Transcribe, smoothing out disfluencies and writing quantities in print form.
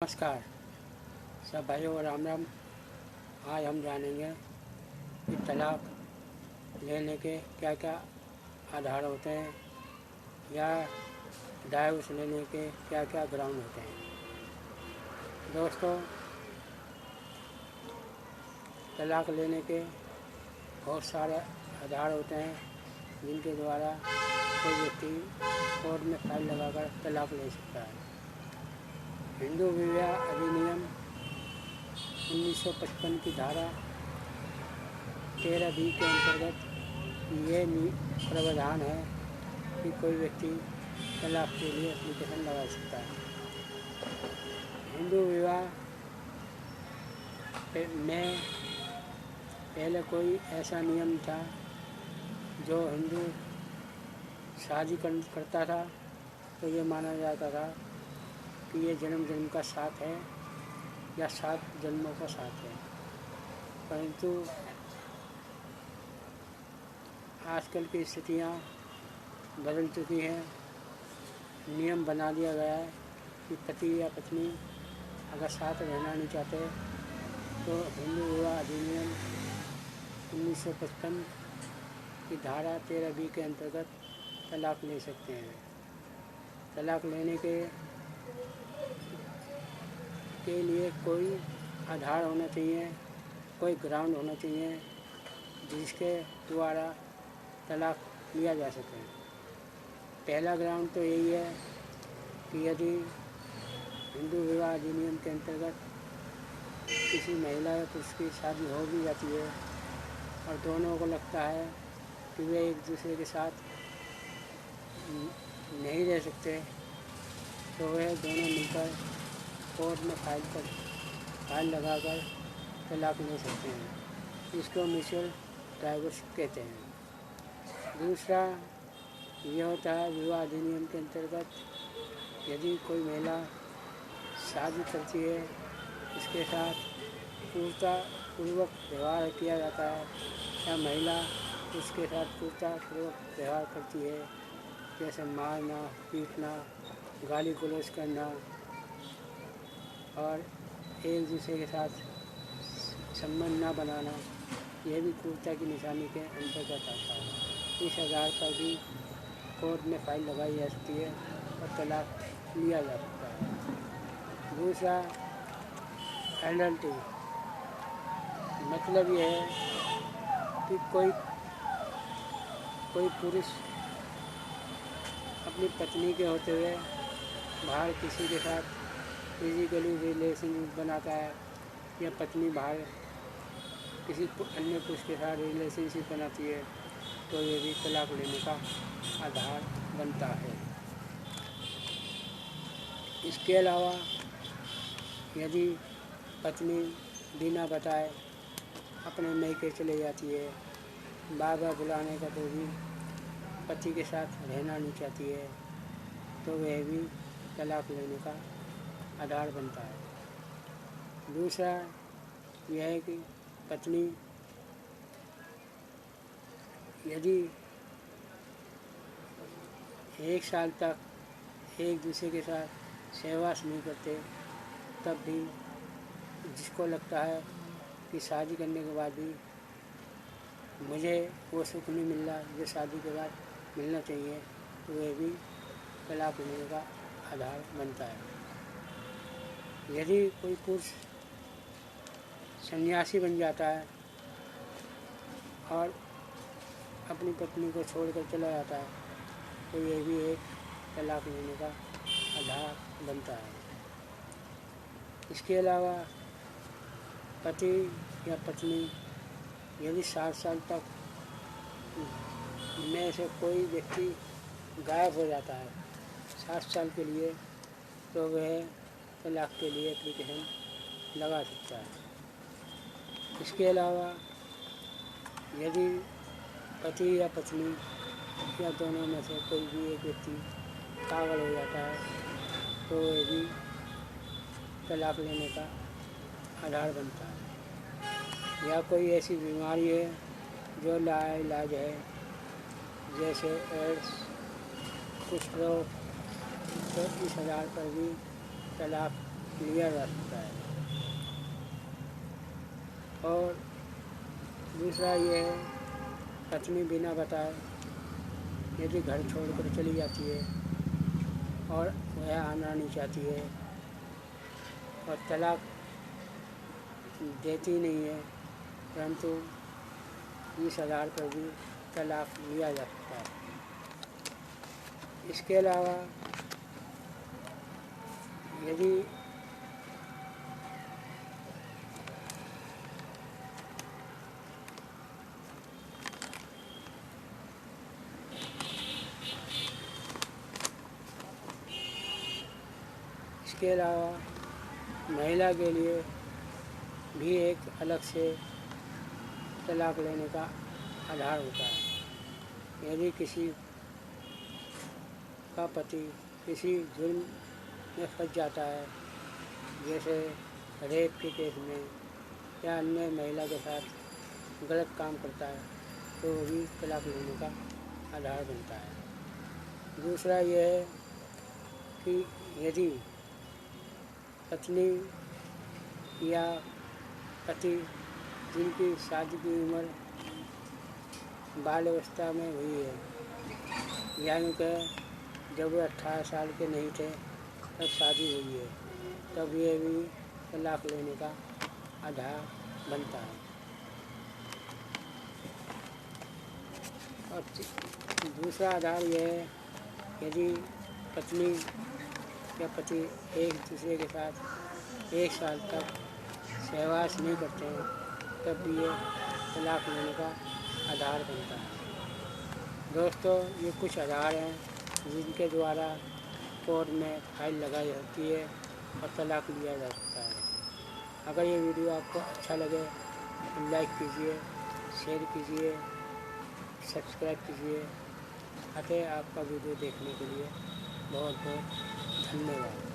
नमस्कार सब भाइयों और राम राम। आज हम जानेंगे कि तलाक लेने के क्या क्या आधार होते हैं या डाइवोर्स लेने के क्या क्या ग्राउंड होते हैं। दोस्तों, तलाक लेने के बहुत सारे आधार होते हैं जिनके द्वारा कोई व्यक्ति कोर्ट में फाइल लगाकर तलाक ले सकता है। हिंदू विवाह अधिनियम 1955 की धारा 13B के अंतर्गत ये प्रावधान है कि कोई व्यक्ति तलाक के लिए एप्लीकेशन लगा सकता है। हिंदू विवाह में पहले कोई ऐसा नियम था जो हिंदू शादी करता था तो ये माना जाता था कि ये जन्म जन्म का साथ है या 7 जन्मों का साथ है। परंतु आजकल की स्थितियाँ बदल चुकी हैं। नियम बना दिया गया है कि पति या पत्नी अगर साथ रहना नहीं चाहते तो हिंदू विवाह अधिनियम 1955 की धारा 13B के अंतर्गत तलाक ले सकते हैं। तलाक लेने के लिए कोई आधार होना चाहिए, कोई ग्राउंड होना चाहिए जिसके द्वारा तलाक लिया जा सके। पहला ग्राउंड तो यही है कि यदि हिंदू विवाह अधिनियम के अंतर्गत किसी महिला या पुरुष की शादी हो भी जाती है और दोनों को लगता है कि वे एक दूसरे के साथ नहीं रह सकते तो वे दोनों मिलकर कोर्ट में फाइल लगाकर तलाक ले सकते हैं। इसको म्यूचुअल डाइवोर्स कहते हैं। दूसरा ये होता है विवाह अधिनियम के अंतर्गत यदि कोई महिला शादी करती है, इसके साथ पूर्वक व्यवहार किया जाता है या महिला उसके साथ पूर्वक व्यवहार करती है, जैसे मारना, पीटना, गाली गलौज करना और एक दूसरे के साथ संबंध न बनाना, यह भी क्रूरता की निशानी के अंतर्गत आता है। इस आधार पर भी कोर्ट में फाइल लगाई जा सकती है और तलाक लिया जा सकता है। दूसरा एडल्टी, मतलब यह है कि कोई पुरुष अपनी पत्नी के होते हुए बाहर किसी के साथ फिजिकली रिलेशन बनाता है या पत्नी बाहर किसी अन्य पुरुष के साथ रिलेशनशिप बनाती है तो ये भी तलाक लेने का आधार बनता है। इसके अलावा यदि पत्नी बिना बताए अपने मैके चले जाती है, बार बार बुलाने का तो भी पति के साथ रहना नहीं चाहती है तो वह भी तलाक लेने का आधार बनता है। दूसरा यह है कि पत्नी यदि 1 साल तक एक दूसरे के साथ सहवास नहीं करते तब भी जिसको लगता है कि शादी करने के बाद भी मुझे वो सुख नहीं मिल रहा जो शादी के बाद मिलना चाहिए तो वह भी तलाक लेने का आधार बनता है। यदि कोई पुरुष सन्यासी बन जाता है और अपनी पत्नी को छोड़कर चला जाता है तो ये भी एक तलाक लेने का आधार बनता है। इसके अलावा पति या पत्नी यदि 7 साल तक में से कोई व्यक्ति गायब हो जाता है 7 साल के लिए तो वह तलाक के लिए एप्लीकेशन लगा सकता है। इसके अलावा यदि पति या पत्नी या दोनों में से कोई भी एक व्यक्ति पागल हो जाता है तो वह भी तलाक लेने का आधार बनता है। या कोई ऐसी बीमारी है जो लाइलाज है, जैसे एड्स, कुष्ठ रोग, तो इस आधार पर भी तलाक लिया जा सकता है। और दूसरा ये है, पत्नी बिना बताए यदि घर छोड़कर चली जाती है और वह आना नहीं चाहती है और तलाक देती नहीं है, परंतु इस आधार पर भी तलाक लिया जा सकता है। इसके अलावा यदि इसके अलावा महिला के लिए भी एक अलग से तलाक लेने का आधार होता है। यदि किसी का पति किसी जुर्म में फंस जाता है, जैसे रेप के केस में या अन्य महिला के साथ गलत काम करता है, तो भी तलाक लेने का आधार बनता है। दूसरा यह है कि यदि पत्नी या पति जिनकी शादी की उम्र बाल अवस्था में हुई है, यानी कि जब वे 18 साल के नहीं थे तब शादी हुई है, तब ये भी तलाक लेने का आधार बनता है। और दूसरा आधार यह है, यदि पत्नी या पति एक दूसरे के साथ 1 साल तक सहवास नहीं करते हैं, तब भी ये तलाक लेने का आधार बनता है। दोस्तों, ये कुछ आधार हैं जिनके द्वारा कोर्ट में फाइल लगाई जाती है और तलाक लिया जा सकता है। अगर ये वीडियो आपको अच्छा लगे तो लाइक कीजिए, शेयर कीजिए, सब्सक्राइब कीजिए। अतः आपका वीडियो देखने के लिए बहुत बहुत धन्यवाद।